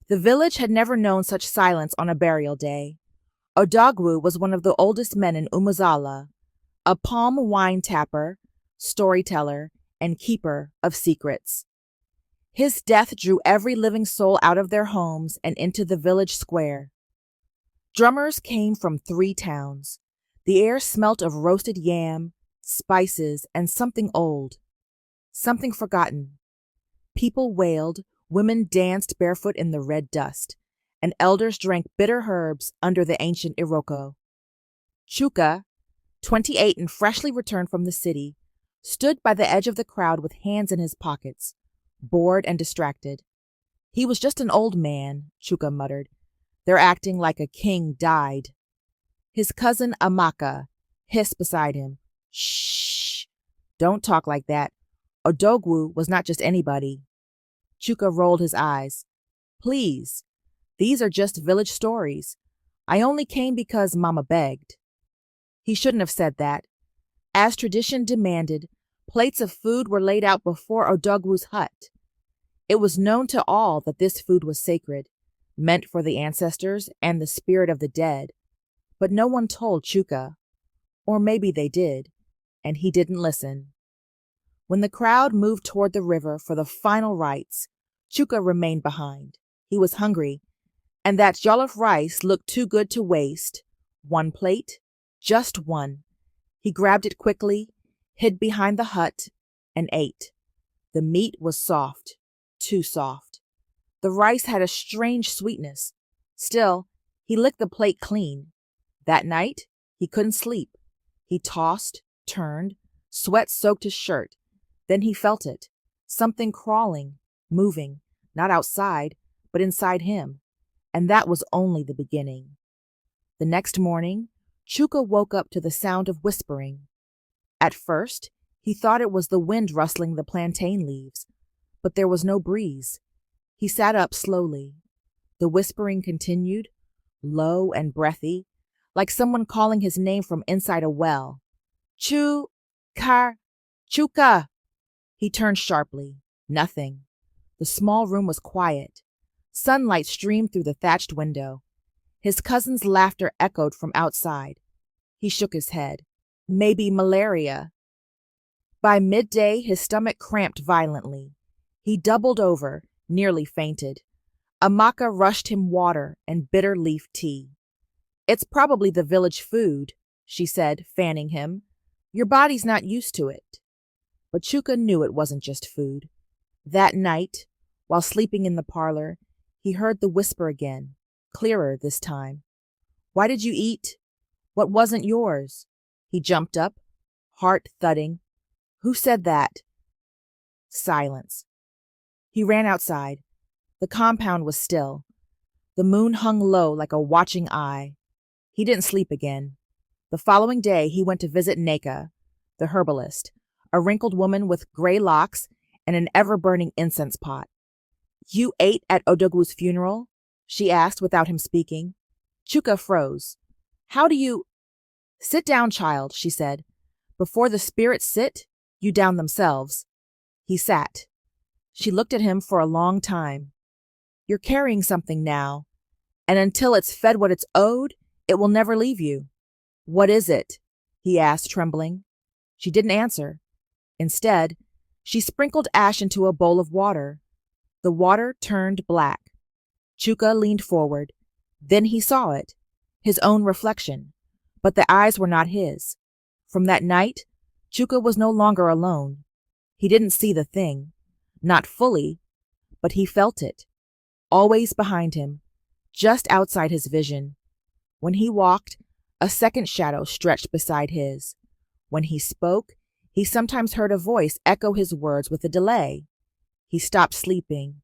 The village had never known such silence on a burial day. Odogwu was one of the oldest men in Umuzala, a palm wine tapper, storyteller, and keeper of secrets. His death drew every living soul out of their homes and into the village square. Drummers came from 3 towns. The air smelt of roasted yam, spices, and something old, something forgotten. People wailed, women danced barefoot in the red dust, and elders drank bitter herbs under the ancient Iroko. Chuka, 28 and freshly returned from the city, stood by the edge of the crowd with hands in his pockets, bored and distracted. He was just an old man, Chuka muttered. They're acting like a king died. His cousin Amaka hissed beside him. Shh! Don't talk like that. Odogwu was not just anybody. Chuka rolled his eyes. Please, these are just village stories. I only came because Mama begged. He shouldn't have said that. As tradition demanded, plates of food were laid out before Odogwu's hut. It was known to all that this food was sacred, meant for the ancestors and the spirit of the dead, but no one told Chuka. Or maybe they did, and he didn't listen. When the crowd moved toward the river for the final rites, Chuka remained behind. He was hungry, and that jollof rice looked too good to waste. 1 plate, just 1. He grabbed it quickly, hid behind the hut, and ate. The meat was soft, too soft. The rice had a strange sweetness. Still, he licked the plate clean. That night, he couldn't sleep. He tossed, turned, sweat soaked his shirt. Then he felt it, something crawling, moving, not outside, but inside him. And that was only the beginning. The next morning, Chuka woke up to the sound of whispering. At first, he thought it was the wind rustling the plantain leaves, but there was no breeze. He sat up slowly. The whispering continued, low and breathy, like someone calling his name from inside a well. Chuka! He turned sharply. Nothing. The small room was quiet. Sunlight streamed through the thatched window. His cousin's laughter echoed from outside. He shook his head. Maybe malaria. By midday, his stomach cramped violently. He doubled over, nearly fainted. Amaka rushed him water and bitter leaf tea. It's probably the village food, she said, fanning him. Your body's not used to it. But Chuka knew it wasn't just food. That night, while sleeping in the parlor, he heard the whisper again, clearer this time. Why did you eat what wasn't yours? He jumped up, heart thudding. Who said that? Silence. He ran outside. The compound was still. The moon hung low like a watching eye. He didn't sleep again. The following day, he went to visit Neka, the herbalist, a wrinkled woman with gray locks and an ever-burning incense pot. You ate at Odogwu's funeral? She asked without him speaking. Chuka froze. How do you— Sit down, child, she said. Before the spirits sit, you down themselves. He sat. She looked at him for a long time. You're carrying something now, and until it's fed what it's owed, it will never leave you. What is it? He asked, trembling. She didn't answer. Instead, she sprinkled ash into a bowl of water. The water turned black. Chuka leaned forward. Then he saw it, his own reflection, but the eyes were not his. From that night, Chuka was no longer alone. He didn't see the thing, not fully, but he felt it, always behind him, just outside his vision. When he walked, a second shadow stretched beside his. When he spoke, he sometimes heard a voice echo his words with a delay. He stopped sleeping.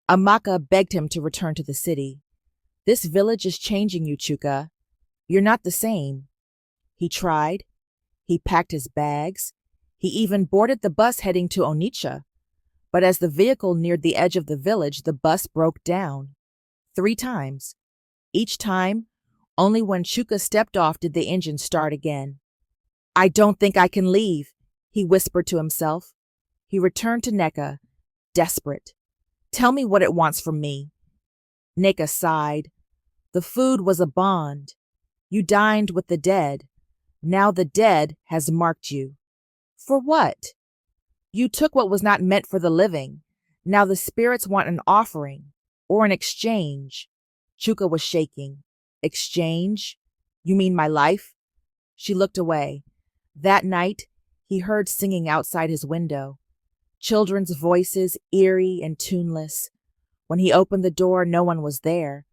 Amaka begged him to return to the city. This village is changing you, Chuka. You're not the same. He tried. He packed his bags. He even boarded the bus heading to Onitsha. But as the vehicle neared the edge of the village, the bus broke down. 3 times. Each time, only when Chuka stepped off did the engine start again. I don't think I can leave, he whispered to himself. He returned to Neka, desperate. Tell me what it wants from me. Neka sighed. The food was a bond. You dined with the dead. Now the dead has marked you. For what? You took what was not meant for the living. Now the spirits want an offering or an exchange. Chuka was shaking. Exchange? You mean my life? She looked away. That night, he heard singing outside his window. Children's voices, eerie and tuneless. When he opened the door, no one was there.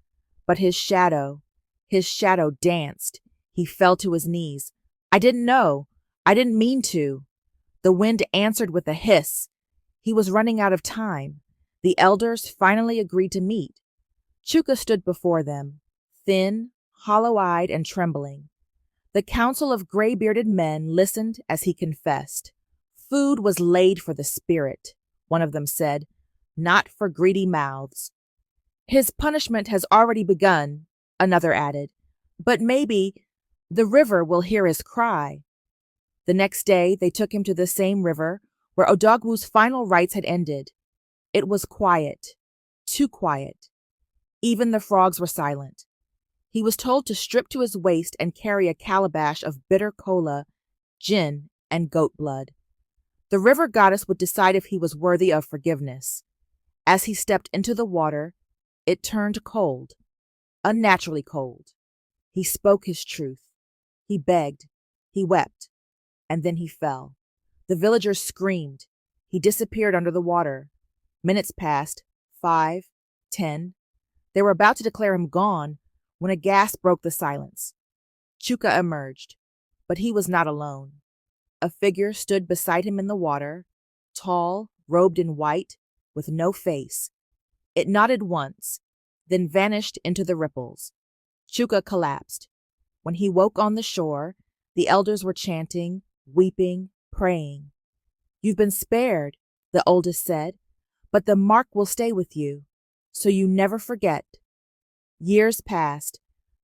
But his shadow danced. He fell to his knees. I didn't know. I didn't mean to. The wind answered with a hiss. He was running out of time. The elders finally agreed to meet. Chuka stood before them, thin, hollow-eyed, and trembling. The council of gray-bearded men listened as he confessed. Food was laid for the spirit, one of them said, not for greedy mouths. His punishment has already begun, another added, but maybe the river will hear his cry. The next day they took him to the same river where Odogwu's final rites had ended. It was quiet, too quiet. Even the frogs were silent. He was told to strip to his waist and carry a calabash of bitter cola, gin, and goat blood. The river goddess would decide if he was worthy of forgiveness. As he stepped into the water, it turned cold, unnaturally cold. He spoke his truth. He begged. He wept. And then he fell. The villagers screamed. He disappeared under the water. Minutes passed, 5, 10. They were about to declare him gone when a gasp broke the silence. Chuka emerged, but he was not alone. A figure stood beside him in the water, tall, robed in white, with no face. It nodded once, then vanished into the ripples. Chuka collapsed. When he woke on the shore, the elders were chanting, weeping, praying. You've been spared, the oldest said, but the mark will stay with you, so you never forget. Years passed.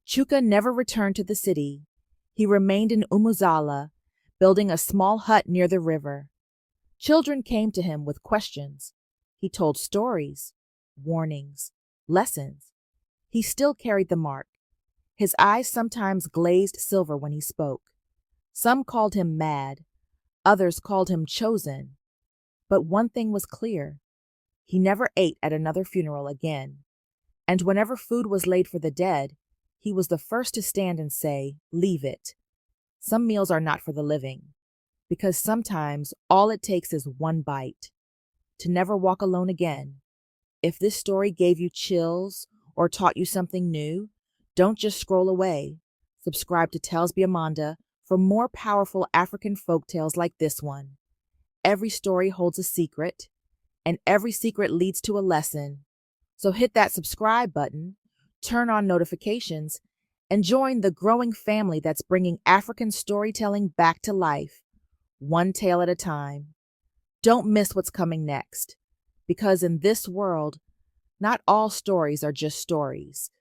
Chuka never returned to the city. He remained in Umuzala, building a small hut near the river. Children came to him with questions. He told stories, warnings, lessons. He still carried the mark. His eyes sometimes glazed silver when he spoke. Some called him mad. Others called him chosen. But one thing was clear. He never ate at another funeral again. And whenever food was laid for the dead, he was the first to stand and say, "Leave it." Some meals are not for the living, because sometimes all it takes is one bite. To never walk alone again. If this story gave you chills or taught you something new, don't just scroll away. Subscribe to Talesbyamanda for more powerful African folktales like this one. Every story holds a secret, and every secret leads to a lesson. So hit that subscribe button, turn on notifications, and join the growing family that's bringing African storytelling back to life, one tale at a time. Don't miss what's coming next, because in this world, not all stories are just stories.